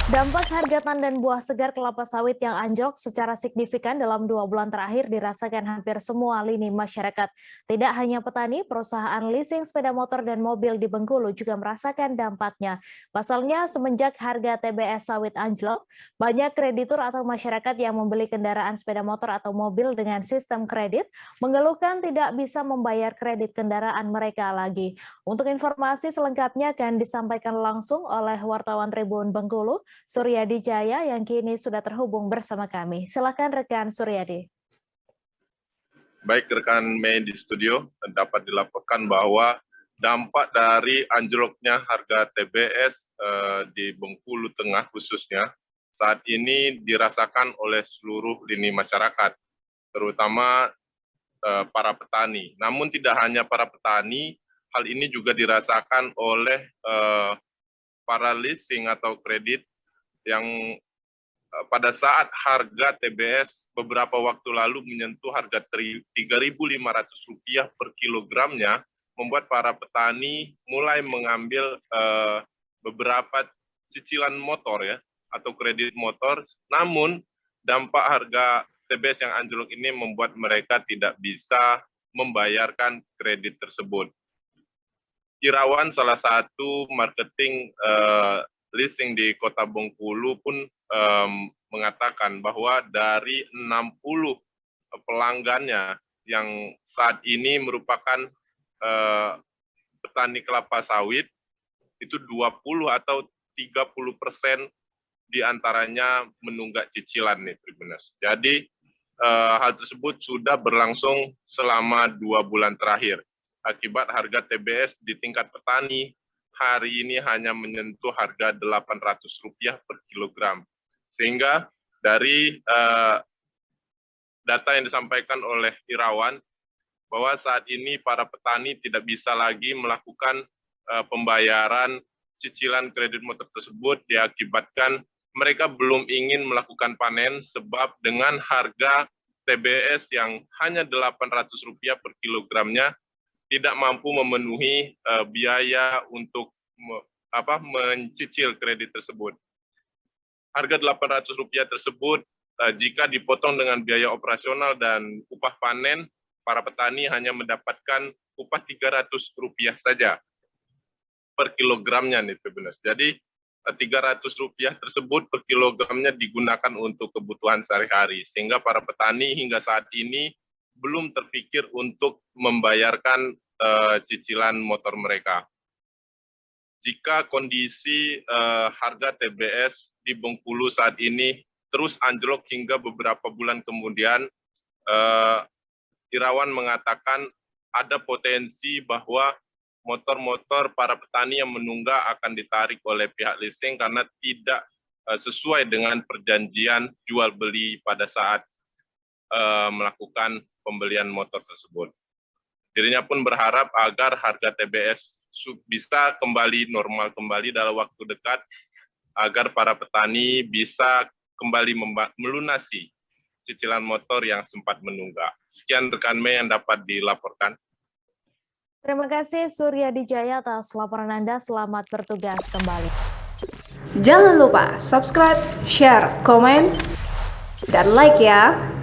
Dampak harga tandan buah segar kelapa sawit yang anjlok secara signifikan dalam 2 bulan terakhir dirasakan hampir semua lini masyarakat. Tidak hanya petani, perusahaan leasing sepeda motor dan mobil di Bengkulu juga merasakan dampaknya. Pasalnya, semenjak harga TBS sawit anjlok, banyak kreditur atau masyarakat yang membeli kendaraan sepeda motor atau mobil dengan sistem kredit mengeluhkan tidak bisa membayar kredit kendaraan mereka lagi. Untuk informasi selengkapnya akan disampaikan langsung oleh wartawan Tribun Bengkulu, Suryadi Jaya yang kini sudah terhubung bersama kami. Silakan rekan Suryadi. Baik rekan Mei di studio, dapat dilaporkan bahwa dampak dari anjloknya harga TBS di Bengkulu Tengah khususnya saat ini dirasakan oleh seluruh lini masyarakat, terutama para petani. Namun tidak hanya para petani, hal ini juga dirasakan oleh para leasing atau kredit yang pada saat harga TBS beberapa waktu lalu menyentuh harga Rp3.500 per kilogramnya, membuat para petani mulai mengambil beberapa cicilan motor ya atau kredit motor. Namun dampak harga TBS yang anjlok ini membuat mereka tidak bisa membayarkan kredit tersebut. Irawan, salah satu marketing leasing di Kota Bengkulu pun mengatakan bahwa dari 60 pelanggannya yang saat ini merupakan petani kelapa sawit, itu 20 atau 30% diantaranya menunggak cicilan nih, Tribuners. Jadi hal tersebut sudah berlangsung selama 2 bulan terakhir. Akibat harga TBS di tingkat petani hari ini hanya menyentuh harga Rp800 per kilogram. Sehingga dari data yang disampaikan oleh Irawan, bahwa saat ini para petani tidak bisa lagi melakukan pembayaran cicilan kredit motor tersebut diakibatkan mereka belum ingin melakukan panen sebab dengan harga TBS yang hanya Rp800 per kilogramnya tidak mampu memenuhi biaya untuk mencicil kredit tersebut. Harga Rp800 tersebut jika dipotong dengan biaya operasional dan upah panen, para petani hanya mendapatkan upah Rp300 saja per kilogramnya nih, Tribuners. Jadi Rp300 tersebut per kilogramnya digunakan untuk kebutuhan sehari-hari, sehingga para petani hingga saat ini belum terpikir untuk membayarkan cicilan motor mereka. Jika kondisi harga TBS di Bengkulu saat ini terus anjlok hingga beberapa bulan kemudian, Irawan mengatakan ada potensi bahwa motor-motor para petani yang menunggak akan ditarik oleh pihak leasing karena tidak sesuai dengan perjanjian jual beli pada saat melakukan pembelian motor tersebut. Dirinya pun berharap agar harga TBS bisa kembali normal kembali dalam waktu dekat agar para petani bisa kembali melunasi cicilan motor yang sempat menunggak. Sekian rekan Mei yang dapat dilaporkan. Terima kasih Suryadi Jaya atas laporan Anda. Selamat bertugas kembali. Jangan lupa subscribe, share, komen, dan like ya.